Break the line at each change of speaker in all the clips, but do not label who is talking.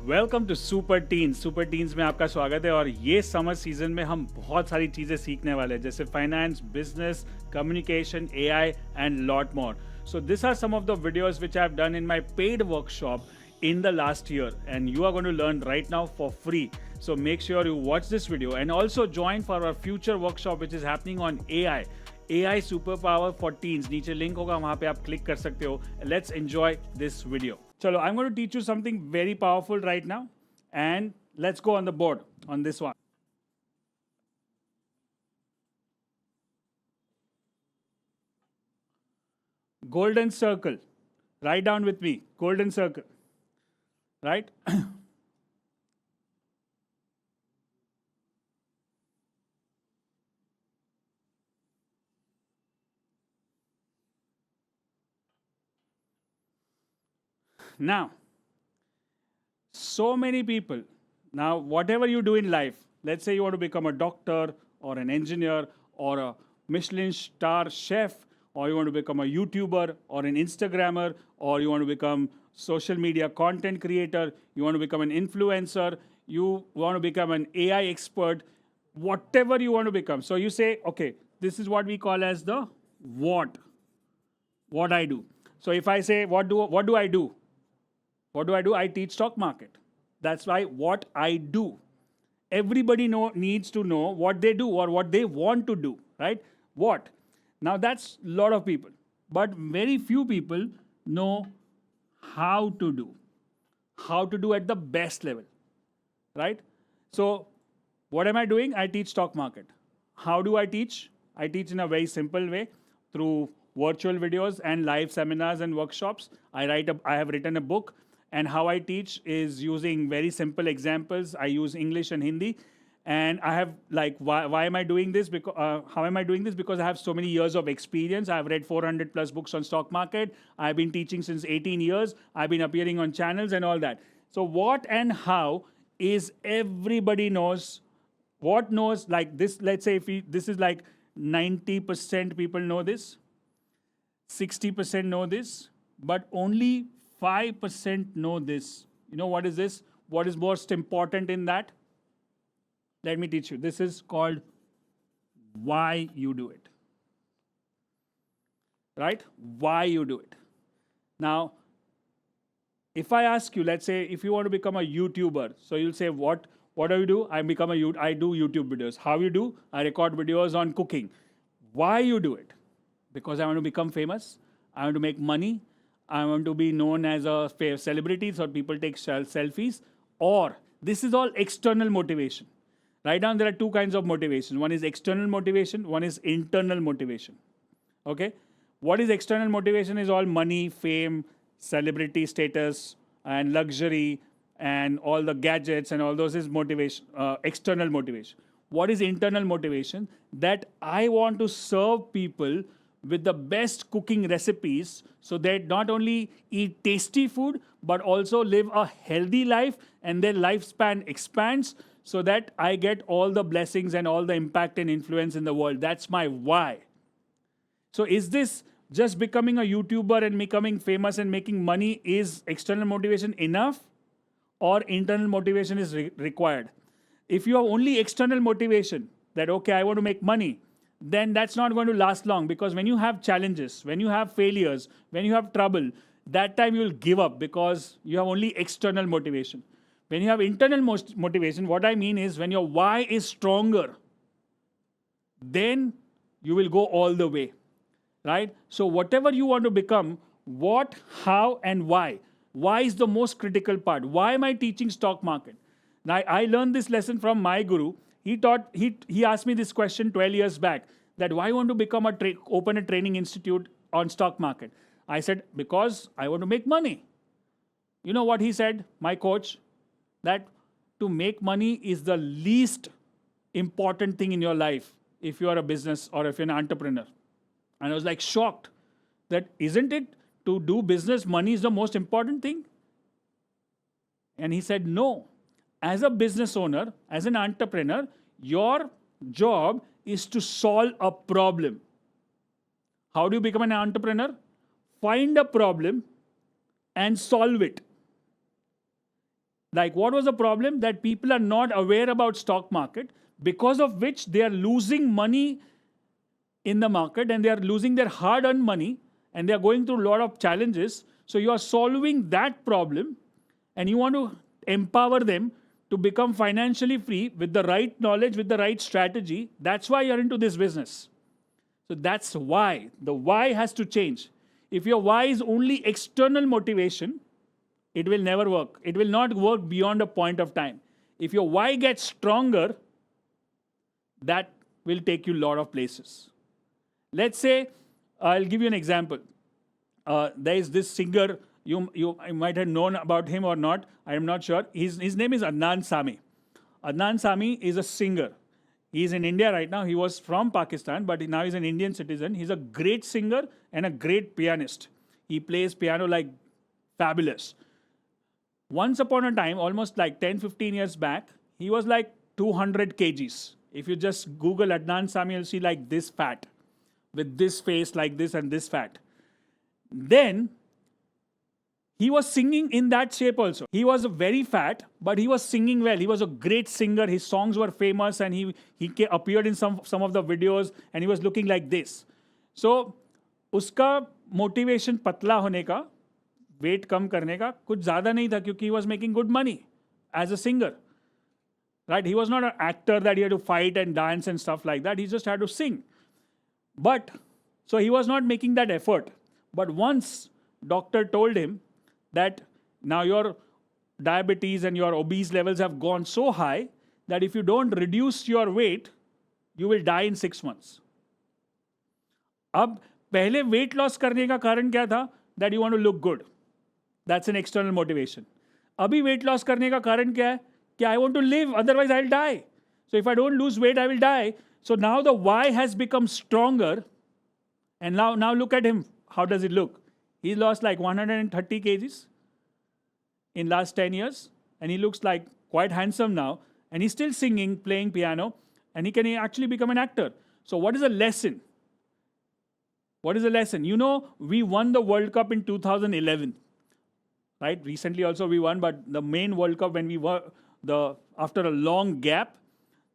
Welcome to super teens में आपका स्वागत है। और ये समर सीजन में हम बहुत सारी चीज़ें सीखने वाले हैं, जैसे finance, business, communication, AI and lot more. So these are some of the videos which I have done in my paid workshop in the last year, and you are going to learn right now for free. So make sure you watch this video and also join for our future workshop which is happening on AI superpower for teens. नीचे link होगा, वहाँ पे आप click कर सकते हो. Let's enjoy this video. चलो, I'm going to teach you something very powerful right now, and let's go on the board on this one. Golden circle. Write down with me. Golden circle. Right? Now, so many people, now whatever you do in life, let's say you want to become a doctor or an engineer or a Michelin star chef, or you want to become a YouTuber or an Instagrammer, or you want to become social media content creator, you want to become an influencer, you want to become an AI expert, whatever you want to become. So you say, okay, this is what we call as the what I do. So if I say, what do I do? What do I do? I teach stock market. That's why what I do. Everybody needs to know what they do or what they want to do, right? What? Now that's a lot of people, but very few people know how to do at the best level, right? So what am I doing? I teach stock market. How do I teach? I teach in a very simple way through virtual videos and live seminars and workshops. I have written a book, and how I teach is using very simple examples. I use English and Hindi. And I have why am I doing this? Because how am I doing this? Because I have so many years of experience. I've read 400 plus books on stock market. I've been teaching since 18 years. I've been appearing on channels and all that. So what and how is everybody knows. What knows like this? Let's say this is like 90% people know this, 60% know this, but only 5% know this. You know what is this? What is most important in that? Let me teach you. This is called why you do it. Right? Why you do it. Now, if I ask you, let's say if you want to become a YouTuber, so you'll say, what do you do? I do YouTube videos. How you do? I record videos on cooking. Why you do it? Because I want to become famous. I want to make money. I want to be known as a celebrity, so people take selfies. Or this is all external motivation. Write down there are two kinds of motivation. One is external motivation, one is internal motivation. Okay? What is external motivation is all money, fame, celebrity status, and luxury, and all the gadgets, and all those is motivation, external motivation. What is internal motivation? That I want to serve people with the best cooking recipes so they not only eat tasty food, but also live a healthy life and their lifespan expands, so that I get all the blessings and all the impact and influence in the world. That's my why. So is this just becoming a YouTuber and becoming famous and making money is external motivation enough, or internal motivation is required? If you have only external motivation that, okay, I want to make money, then that's not going to last long, because when you have challenges, when you have failures, when you have trouble, that time you will give up because you have only external motivation. When you have internal motivation, what I mean is when your why is stronger, then you will go all the way, right? So whatever you want to become, what, how, and why. Why is the most critical part. Why am I teaching stock market? Now, I learned this lesson from my guru. He asked me this question 12 years back, that why you want to become open a training institute on stock market? I said, because I want to make money. You know what he said, my coach? That to make money is the least important thing in your life if you are a business or if you're an entrepreneur. And I was like shocked that isn't it to do business, money is the most important thing? And he said, no. As a business owner, as an entrepreneur, your job is to solve a problem. How do you become an entrepreneur? Find a problem and solve it. Like, what was the problem? That people are not aware about stock market, because of which they are losing money in the market, and they are losing their hard-earned money, and they are going through a lot of challenges. So you are solving that problem, and you want to empower them to become financially free with the right knowledge, with the right strategy. That's why you're into this business. So that's why. The why has to change. If your why is only external motivation, it will never work. It will not work beyond a point of time. If your why gets stronger, that will take you a lot of places. Let's say, I'll give you an example. There is this singer, you might have known about him or not, I am not sure. His name is Adnan Sami. Adnan Sami is a singer. He's in India right now. He was from Pakistan, but now he's an Indian citizen. He's a great singer and a great pianist. He plays piano like fabulous. Once upon a time, almost like 10, 15 years back, he was like 200 kgs. If you just Google Adnan Sami, you'll see like this fat, with this face like this and this fat. Then he was singing in that shape also. He was very fat, but he was singing well. He was a great singer. His songs were famous, and he appeared in some of the videos, and he was looking like this. So uska motivation patla hone ka, weight कम करने का कुछ ज़्यादा नहीं था, क्योंकि he was making good money as a singer. Right? He was not an actor that he had to fight and dance and stuff like that. He just had to sing. But, so he was not making that effort. But once doctor told him that now your diabetes and your obese levels have gone so high that if you don't reduce your weight, you will die in 6 months. अब पहले weight loss करने का कारण क्या था? That you want to look good. That's an external motivation. अभी weight loss करने का कारण क्या है? कि I want to live, otherwise I'll die. So if I don't lose weight, I will die. So now the why has become stronger. And now look at him. How does it look? He lost like 130 kgs in last 10 years. And he looks like quite handsome now. And he's still singing, playing piano. And he can actually become an actor. So what is the lesson? What is the lesson? You know, we won the World Cup in 2011. Right? Recently also we won, but the main World Cup when we were after a long gap,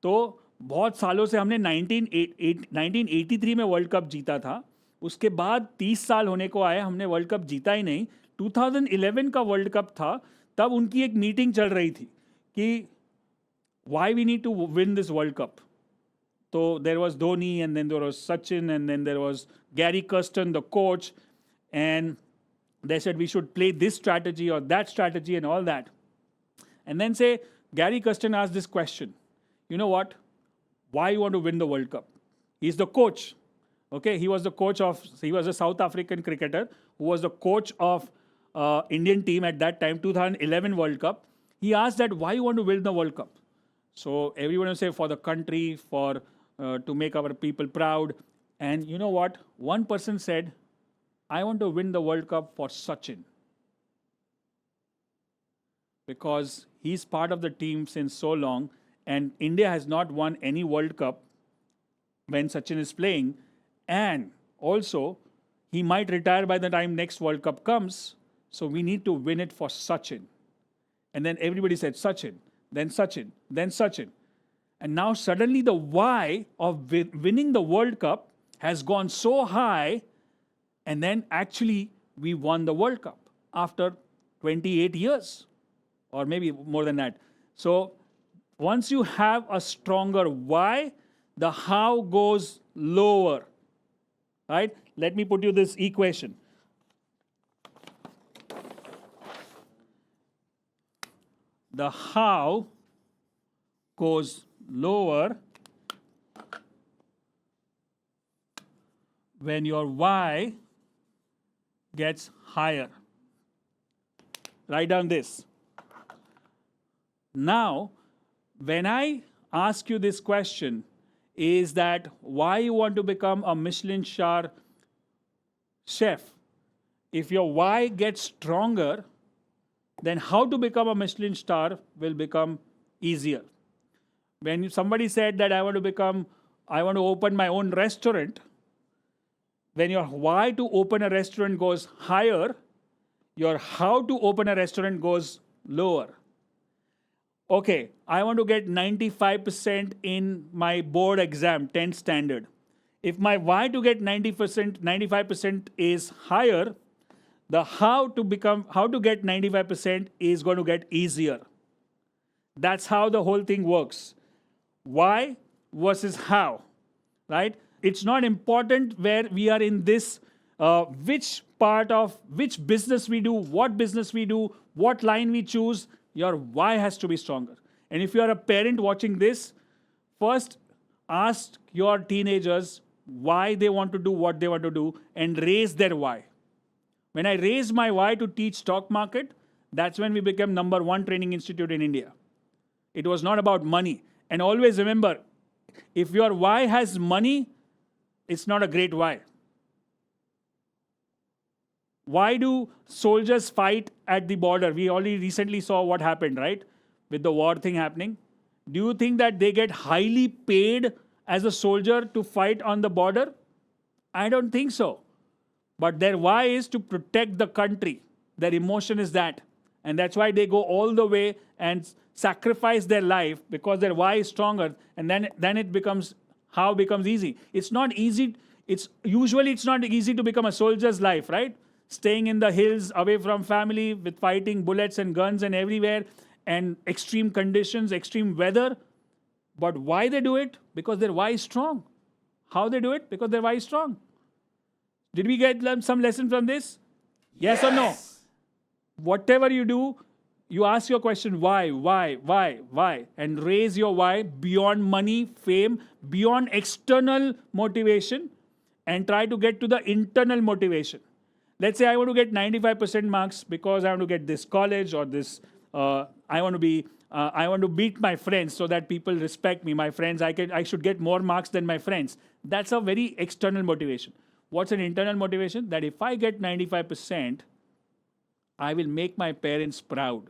तो बहुत सालों से हमने 1983 में world cup जीता था. उसके बाद 30 साल होने को आए, हमने वर्ल्ड कप जीता ही नहीं. 2011 का वर्ल्ड कप था, तब उनकी एक मीटिंग चल रही थी कि why we need to win this World Cup. So there was Dhoni, and then there was Sachin, and then there was Gary Kirsten, the coach, and they said we should play this strategy or that strategy and all that. And then say, Gary Kirsten asked this question. You know what? Why you want to win the World Cup? He's the coach. Okay, he was a South African cricketer who was the coach of Indian team at that time, 2011 World Cup. He asked that, why you want to win the World Cup? So everyone will say, for the country, for to make our people proud. And you know what? One person said, I want to win the World Cup for Sachin. Because he's part of the team since so long, and India has not won any World Cup when Sachin is playing. And also, he might retire by the time next World Cup comes. So we need to win it for Sachin. And then everybody said Sachin, then Sachin, then Sachin. And now suddenly the why of winning the World Cup has gone so high. And then actually we won the World Cup after 28 years. Or maybe more than that. So once you have a stronger why, the how goes lower. Right? Let me put you this equation. The how goes lower when your why gets higher. Write down this. Now, when I ask you this question, is that why you want to become a Michelin star chef? If your why gets stronger, then how to become a Michelin star will become easier. When somebody said that I want to open my own restaurant, when your why to open a restaurant goes higher, your how to open a restaurant goes lower. okay, I want to get 95% in my board exam, 10th standard. If my why to get 90%, 95% is higher, the how to get 95% is going to get easier. That's how the whole thing works. Why versus how, right? It's not important where we are in this, which part of which business we do, what business we do, what line we choose. Your why has to be stronger. And if you are a parent watching this, first ask your teenagers why they want to do what they want to do and raise their why. When I raised my why to teach stock market, that's when we became #1 training institute in India. It was not about money. And always remember, if your why has money, it's not a great why. Why do soldiers fight at the border? We already recently saw what happened, right? With the war thing happening. Do you think that they get highly paid as a soldier to fight on the border? I don't think so. But their why is to protect the country. Their emotion is that. And that's why they go all the way and sacrifice their life, because their why is stronger. And then it becomes, how becomes easy. It's not easy. It's not easy to become a soldier's life, right? Staying in the hills, away from family, with fighting bullets and guns and everywhere, and extreme conditions, extreme weather. But why they do it? Because their why is strong. How they do it? Because their why is strong. Did we get some lesson from this? Yes or no? Whatever you do, you ask your question, why? And raise your why beyond money, fame, beyond external motivation, and try to get to the internal motivation. Let's say I want to get 95% marks because I want to get this college or this, I want to beat my friends so that people respect me. My friends, I should get more marks than my friends. That's a very external motivation. What's an internal motivation? That if I get 95%, I will make my parents proud.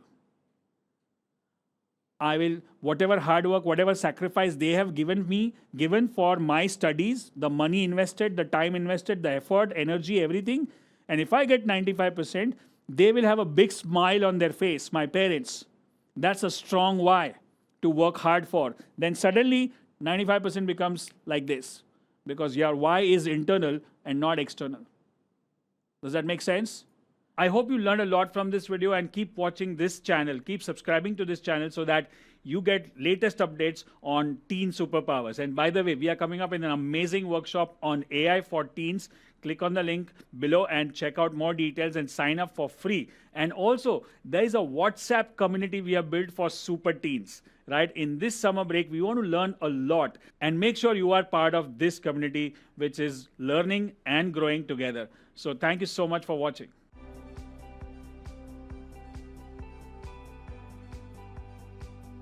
I will, whatever hard work, whatever sacrifice they have given for my studies, the money invested, the time invested, the effort, energy, everything. And if I get 95%, they will have a big smile on their face, my parents. That's a strong why to work hard for. Then suddenly 95% becomes like this, because your why is internal and not external. Does that make sense? I hope you learned a lot from this video, and keep watching this channel. Keep subscribing to this channel so that you get latest updates on teen superpowers. And by the way, we are coming up in an amazing workshop on AI for teens. Click on the link below and check out more details and sign up for free. And also, there is a WhatsApp community we have built for super teens. Right? In this summer break, we want to learn a lot, and make sure you are part of this community, which is learning and growing together. So thank you so much for watching.